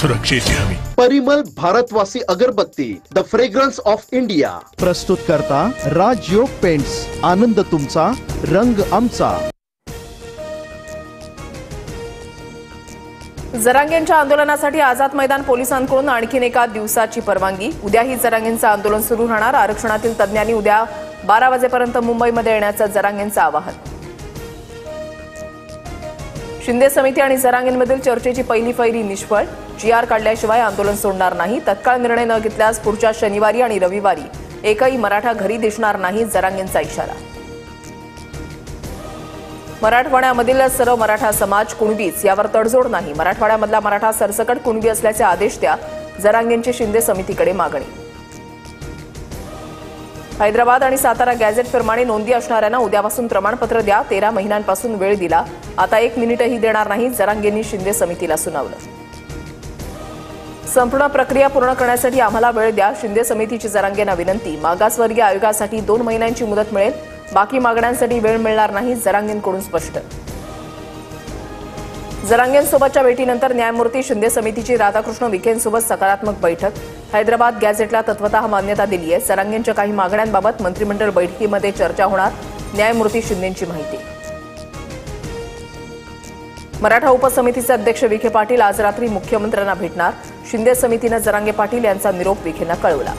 सुरक्षेची हमी। परिमल भारतवासी अगरबत्ती, द फ्रेग्रन्स ऑफ इंडिया। प्रस्तुत करता राजयोग पेंट्स, आनंद तुमचा, रंग आमचा। जरांगेंच्या आंदोलनासाठी आझाद मैदान पोलिसांकडून आणखीन एका दिवसाची परवानगी। उद्याही जरांगेंचं आंदोलन सुरू राहणार। आरक्षणातील तज्ञांनी उद्या 12 वाजेपर्यंत मुंबईमध्ये येण्याचं जरांगेंचं आवाहन। शिंदे समिती आणि जरांगेंमधील चर्चेची पहिली फैरी निष्फळ। GR काढल्याशिवाय आंदोलन सोडणार नाही। तत्काळ निर्णय न घेतल्यास पुढच्या शनिवारी आणि रविवारी एकही मराठा घरी दिसणार नाही, जरांगेंचा इशारा। मराठवाड्यामधील सर्व मराठा समाज कुणबीच, यावर तडजोड नाही। मराठवाड्यामधला मराठा सरसकट कुणबी असल्याचे आदेश द्या, जरांगेंची शिंदे समितीकडे मागणी। हैदराबाद आणि सातारा गॅझेटप्रमाणे नोंदी असणाऱ्यांना उद्यापासून प्रमाणपत्र द्या। 13 महिन्यांपासून वेळ दिला, आता 1 मिनिटही देणार नाही, जरांगेंनी शिंदे समितीला सुनावलं। संपूर्ण प्रक्रिया पूर्ण करण्यासाठी आम्हाला वेळ द्या, शिंदे समितीची जरांगेंना विनंती। मागासवर्गीय आयोगासाठी 2 महिन्यांची मुदत मिळेल, बाकी मागण्यांसाठी वेळ मिळणार नाही, जरांगेंकडून स्पष्ट। जरांगेंसोबतच्या भेटीनंतर न्यायमूर्ती शिंदे समितीची राधाकृष्ण विखेंसोबत सकारात्मक बैठक। हैदराबाद गॅझेटला तत्वतः मान्यता दिली आहे। जरांगेंच्या काही मागण्यांबाबत मंत्रिमंडळ बैठकीमध्ये चर्चा होणार, न्यायमूर्ती शिंदेंची माहिती। मराठा उपसमितीचे अध्यक्ष विखे पाटील आज रात्री मुख्यमंत्र्यांना भेटणार। शिंदे समितीनं जरांगे पाटील यांचा निरोप विखेंना कळवला।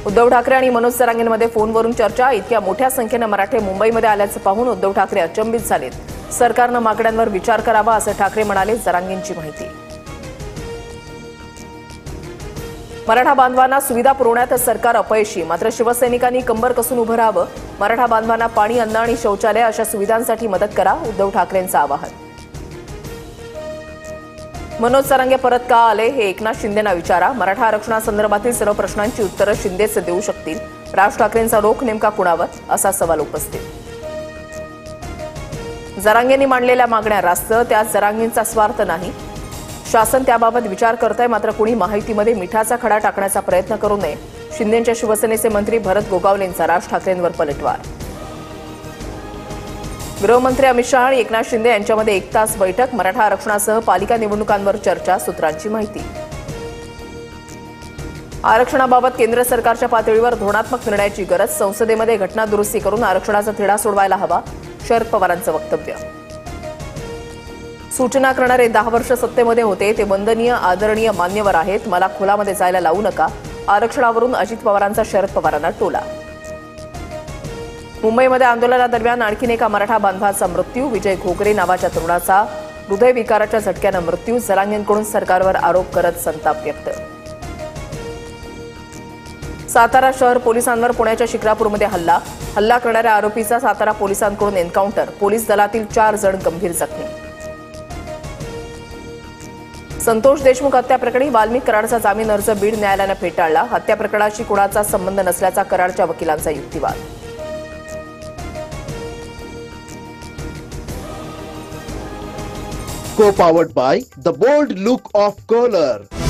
उद्धव ठाकरे आणि मनोज जरांगेंमध्ये फोनवरून चर्चा। इतक्या मोठ्या संख्येनं मराठे मुंबईमध्ये आल्याचं पाहून उद्धव ठाकरे अचंबित झालेत। सरकारनं मागण्यांवर विचार करावा, असं ठाकरे म्हणाले, जरांगेंची माहिती। मराठा बांधवांना सुविधा पुरवण्यात सरकार अपयशी, मात्र शिवसैनिकांनी कंबर कसून उभं राहावं। मराठा बांधवांना पाणी, अन्न आणि शौचालय अशा सुविधांसाठी मदत करा, उद्धव ठाकरेंचं आवाहन। मनोज जरांगे परत का आले, हे एकनाथ शिंदेंना विचारा। मराठा आरक्षणासंदर्भातील सर्व प्रश्नांची उत्तरं शिंदेच देऊ शकतील। राज ठाकरेंचा रोख नेमका कुणावर, असा सवाल उपस्थित। जरांगेंनी मांडलेल्या मागण्या रास्त, त्यात जरांगेंचा स्वार्थ नाही। शासन त्याबाबत विचार करतंय, मात्र कुणी माहितीमध्ये मिठाचा खडा टाकण्याचा प्रयत्न करू नये। शिंदेंच्या शिवसेनेचे मंत्री भरत गोगावलेंचा राज ठाकरेंवर पलटवार। गृहमंत्री अमित शहा आणि एकनाथ शिंदे यांच्यामध्ये 1 तास बैठक। मराठा आरक्षणासह पालिका निवडणुकांवर चर्चा, सूत्रांची माहिती। आरक्षणाबाबत केंद्र सरकारच्या पातळीवर धोरणात्मक निर्णयाची गरज। संसदेमध्ये घटना दुरुस्ती करून आरक्षणाचा तिढा सोडवायला हवा, शरद पवारांचं वक्तव्य। सूचना करणारे 10 वर्ष सत्तेमध्ये होते, ते वंदनीय, आदरणीय मान्यवर आहेत, मला खोलामध्ये जायला लावू नका। आरक्षणावरून अजित पवारांचा शरद पवारांना टोला। मुंबईमध्ये आंदोलनादरम्यान आणखीन एका मराठा बांधवाचा मृत्यू। विजय घोगरे नावाच्या तरुणाचा हृदयविकाराच्या झटक्यानं मृत्यू। जरांगेंकडून सरकारवर आरोप करत संताप व्यक्त। सातारा शहर पोलिसांवर पुण्याच्या शिक्रापूरमध्ये हल्ला करणाऱ्या आरोपीचा सातारा पोलिसांकडून एन्काउंटर। पोलीस दलातील 4 जण गंभीर जखमी। संतोष देशमुख हत्या प्रकरणी वाल्मिक कराडचा जामीन अर्ज बीड न्यायालयानं फेटाळला। हत्या प्रकरणाशी कुणाचा संबंध नसल्याचा कराडच्या वकिलांचा युक्तिवाद। Co-powered by the bold look of color.